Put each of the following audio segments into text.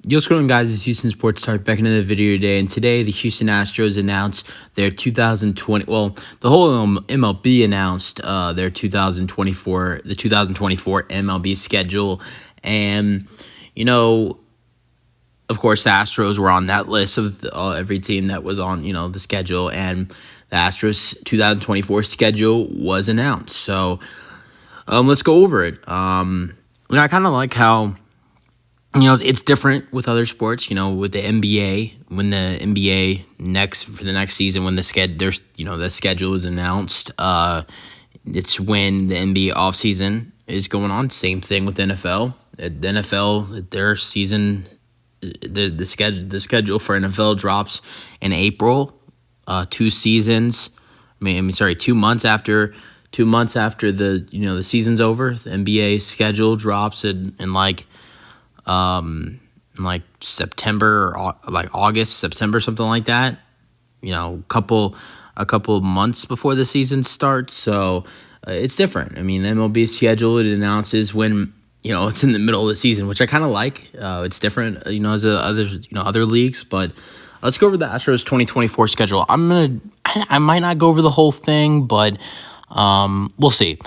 Yo, what's going on, guys? It's Houston Sports Talk back into the video today, and today the Houston Astros announced their 2020. Well, the whole MLB announced their 2024 MLB schedule, and of course, the Astros were on that list of every team that was on the schedule, and the Astros 2024 schedule was announced. So let's go over it. I kind of like how. It's different with other sports. With the NBA, when the NBA for the next season, when the schedule is announced, it's when the NBA offseason is going on. Same thing with the NFL. The NFL, their season, the schedule for NFL drops in April. 2 months after. 2 months after the season's over, the NBA schedule drops in September or August, September, something like that. A couple months before the season starts. So it's different. The MLB schedule, it announces when it's in the middle of the season, which I kind of like. It's different, as other leagues. But let's go over the Astros 2024 schedule. I might not go over the whole thing, but we'll see.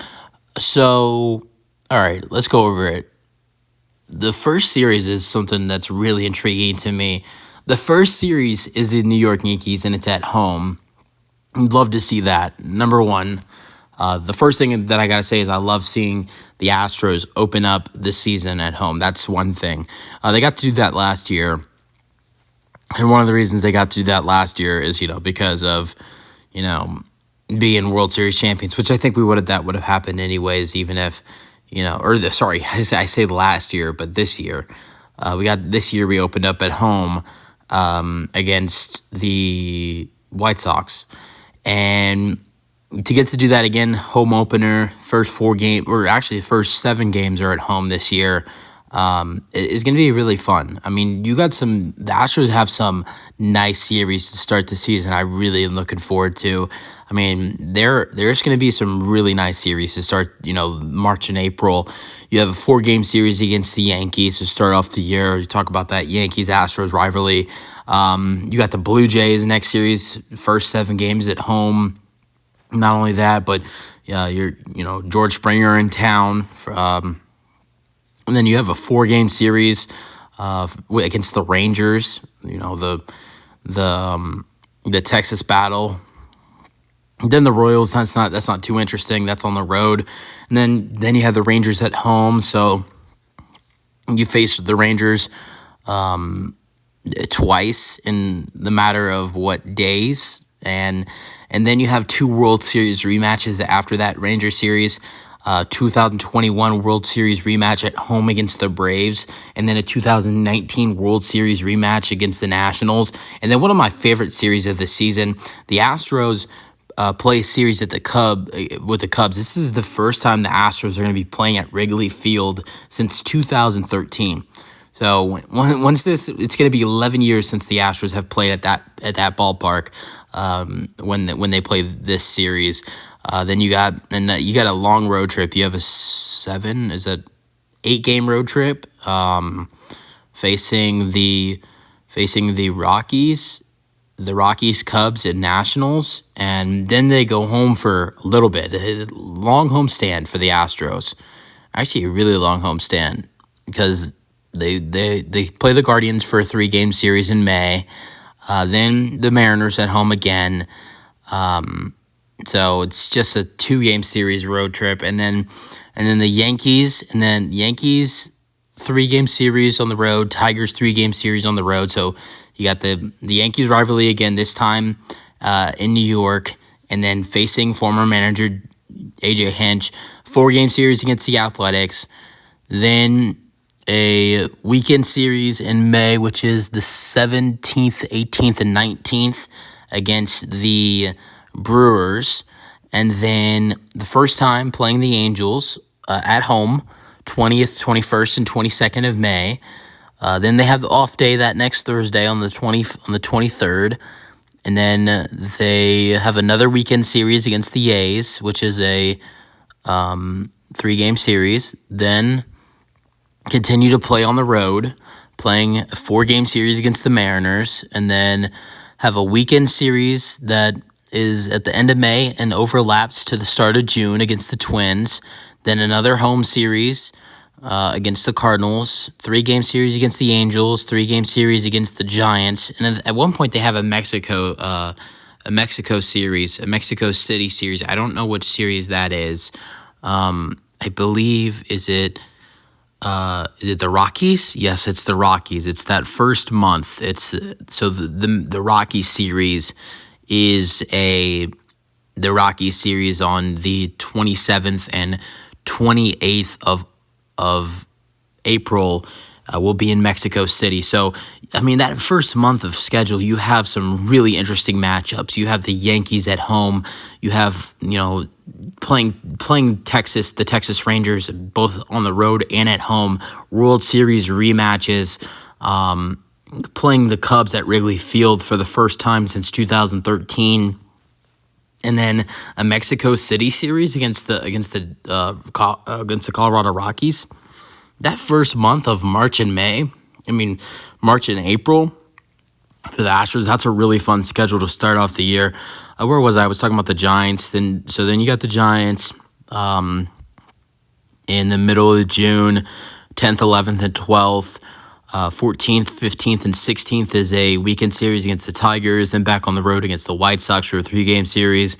So all right, let's go over it. The first series is something that's really intriguing to me. The first series is the New York Yankees, and it's at home. I'd love to see that. Number one, the first thing that I got to say is I love seeing the Astros open up the season at home. That's one thing. They got to do that last year. And one of the reasons they got to do that last year is, because of, being World Series champions, which I think that would have happened anyways, even if, I say last year, but this year. We opened up at home against the White Sox. And to get to do that again, home opener, first 7 games are at home this year. It's going to be really fun. The Astros have some nice series to start the season I really am looking forward to. There's going to be some really nice series to start, March and April. You have a 4-game series against the Yankees to start off the year. You talk about that Yankees-Astros rivalry. You got the Blue Jays next series, first 7 games at home. Not only that, but you're George Springer in town. And then you have a 4-game series against the Rangers. The Texas battle. Then the Royals. That's not too interesting. That's on the road. And then you have the Rangers at home. So you face the Rangers twice in the matter of days, and then you have 2 World Series rematches after that Ranger series. 2021 World Series rematch at home against the Braves, and then a 2019 World Series rematch against the Nationals. And then one of my favorite series of the season, the Astros play a series with the Cubs. This is the first time the Astros are going to be playing at Wrigley Field since 2013. So it's going to be 11 years since the Astros have played at that ballpark when they play this series. Then you got a long road trip. You have a 8-game road trip facing the Rockies, Cubs, and Nationals, and then they go home for a little bit. A long homestand for the Astros. Actually, a really long homestand because they play the Guardians for a 3-game series in May. Then the Mariners at home again. So it's just a 2-game series road trip, and then the Yankees, 3-game series on the road, Tigers 3-game series on the road. So you got the Yankees rivalry again, this time in New York, and then facing former manager AJ Hinch, 4-game series against the Athletics, then a weekend series in May, which is the 17th, 18th, and 19th against the Brewers, and then the first time playing the Angels at home, 20th, 21st, and 22nd of May. Then they have the off day that next Thursday on the 23rd, and then they have another weekend series against the A's, which is a 3-game series. Then continue to play on the road, playing a 4-game series against the Mariners, and then have a weekend series that is at the end of May and overlaps to the start of June against the Twins. Then another home series against the Cardinals, 3-game series against the Angels, 3-game series against the Giants, and at one point they have a Mexico series, a Mexico City series. I don't know which series that is. I believe is it the Rockies? Yes, it's the Rockies. It's that first month. It's so the Rockies series is the Rockies series on the 27th and 28th of April will be in Mexico City. So, I mean, that first month of schedule, you have some really interesting matchups. You have the Yankees at home. You have, playing Texas, the Texas Rangers, both on the road and at home. World Series rematches. Playing the Cubs at Wrigley Field for the first time since 2013. And then a Mexico City series against the Colorado Rockies. That first month of March and April for the Astros, that's a really fun schedule to start off the year. Where was I? I was talking about the Giants. Then you got the Giants in the middle of June, 10th, 11th, and 12th. 14th, 15th, and 16th is a weekend series against the Tigers, then back on the road against the White Sox for a 3-game series.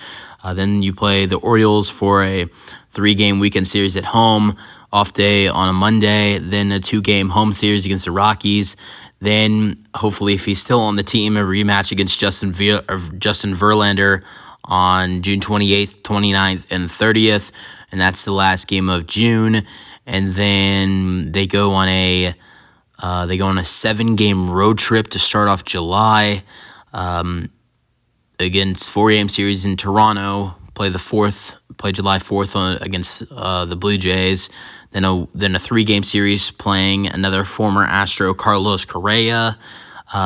Then you play the Orioles for a 3-game weekend series at home, off day on a Monday, then a 2-game home series against the Rockies. Then, hopefully, if he's still on the team, a rematch against Justin Verlander on June 28th, 29th, and 30th, and that's the last game of June. And then they go on a 7-game road trip to start off July against 4-game series in Toronto. Play July 4th against the Blue Jays. Then a 3-game series playing another former Astro, Carlos Correa.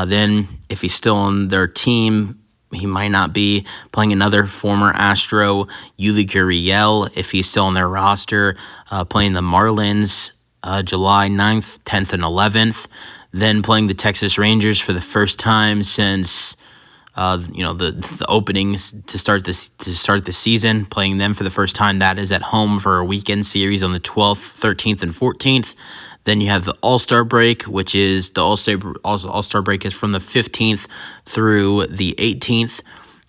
Then if he's still on their team, he might not be, playing another former Astro, Yuli Gurriel, if he's still on their roster, playing the Marlins. July 9th, 10th, and 11th, then playing the Texas Rangers for the first time since the openings to start the season, playing them for the first time. That is at home for a weekend series on the 12th, 13th, and 14th. Then you have the All-Star break, which is the All-Star break is from the 15th through the 18th,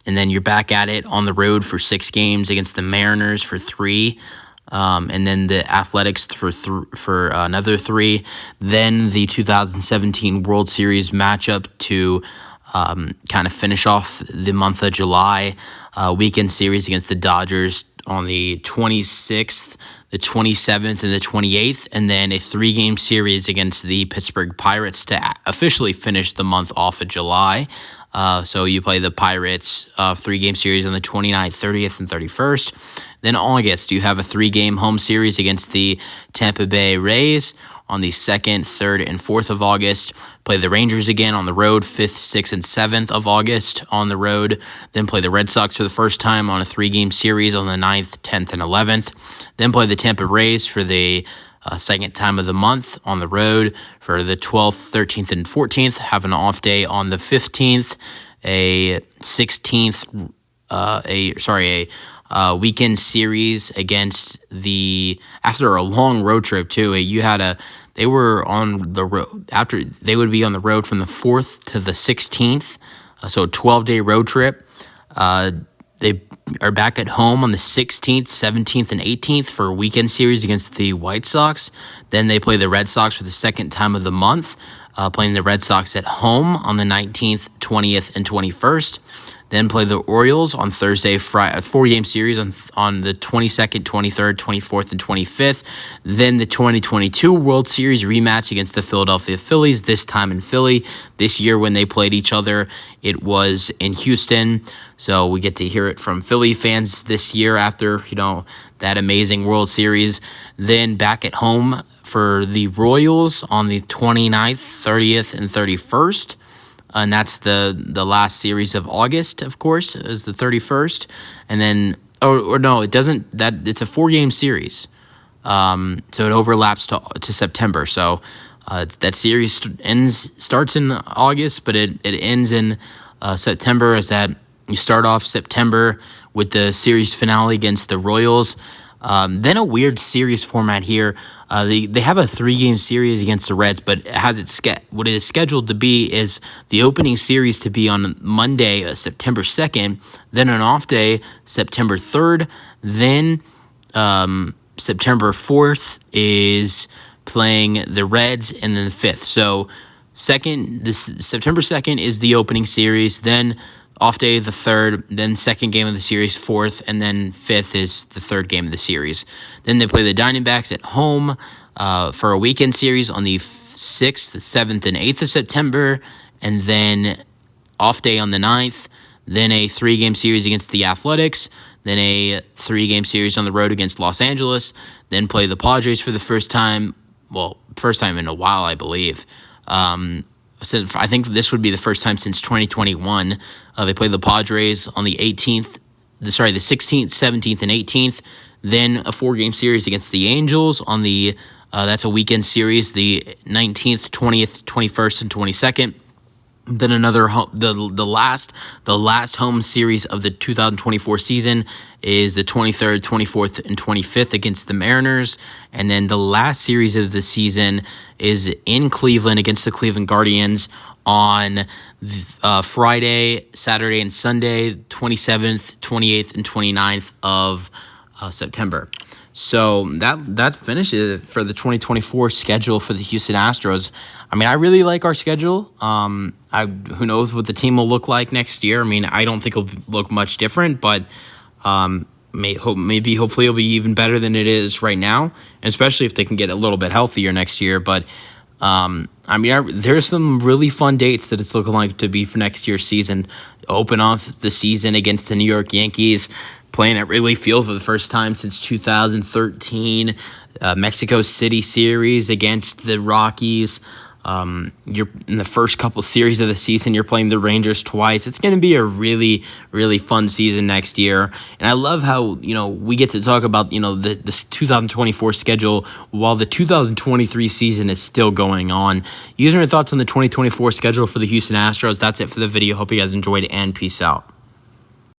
and then you're back at it on the road for 6 games against the Mariners for 3. And then the Athletics for another 3. Then the 2017 World Series matchup to kind of finish off the month of July. Weekend series against the Dodgers on the 26th, the 27th, and the 28th. And then a 3-game series against the Pittsburgh Pirates to officially finish the month off of July. So you play the Pirates 3-game series on the 29th, 30th, and 31st. Then August, you have a 3-game home series against the Tampa Bay Rays on the 2nd, 3rd, and 4th of August. Play the Rangers again on the road, 5th, 6th, and 7th of August on the road. Then play the Red Sox for the first time on a 3-game series on the 9th, 10th, and 11th. Then play the Tampa Rays for the second time of the month on the road for the 12th, 13th, and 14th. Have an off day on the 15th, a 16th, a weekend series against after a long road trip too. They were on the road after they would be on the road from the 4th to the 16th, so a 12-day road trip. They are back at home on the 16th, 17th, and 18th for a weekend series against the White Sox. Then they play the Red Sox for the second time of the month, playing the Red Sox at home on the 19th, 20th, and 21st. Then play the Orioles on Thursday, Friday, a 4-game series on the 22nd, 23rd, 24th, and 25th. Then the 2022 World Series rematch against the Philadelphia Phillies, this time in Philly. This year when they played each other, it was in Houston. So we get to hear it from Philly fans this year after, that amazing World Series. Then back at home for the Royals on the 29th, 30th, and 31st. And that's the last series of August, of course, is the 31st. And then, or no, it doesn't. It's a 4-game series, so it overlaps to September. So That series starts in August, but it ends in September. As that you start off September with the series finale against the Royals. Then a weird series format here. They have a 3-game series against the Reds, but what it is scheduled to be is the opening series to be on Monday, September 2nd, then an off day, September 3rd, then September 4th is playing the Reds, and then the 5th. So September 2nd is the opening series, then off day the 3rd, then second game of the series 4th, and then 5th is the 3rd game of the series. Then they play the Diamondbacks at home for a weekend series on the 6th, 7th, and 8th of September, and then off day on the 9th, then a 3-game series against the Athletics, then a 3-game series on the road against Los Angeles, then play the Padres for the first time in a while, I believe. So I think this would be the first time since 2021. They play the Padres on the 16th, 17th, and 18th. Then a 4-game series against the Angels on the that's a weekend series, the 19th, 20th, 21st, and 22nd. Then the last home series of the 2024 season is the 23rd, 24th, and 25th against the Mariners. And then the last series of the season is in Cleveland against the Cleveland Guardians on Friday, Saturday, and Sunday, 27th, 28th, and 29th of September. So that finishes it for the 2024 schedule for the Houston Astros. I mean, I really like our schedule. Who knows what the team will look like next year? I mean, I don't think it'll look much different, but hopefully it'll be even better than it is right now, especially if they can get a little bit healthier next year. But there's some really fun dates that it's looking like to be for next year's season. Open off the season against the New York Yankees, playing at Wrigley Field for the first time since 2013. Mexico City series against the Rockies. You're in the first couple series of the season, you're playing the Rangers twice. It's going to be a really, really fun season next year. And I love how, we get to talk about, this 2024 schedule while the 2023 season is still going on. You guys have your thoughts on the 2024 schedule for the Houston Astros? That's it for the video. Hope you guys enjoyed, and peace out.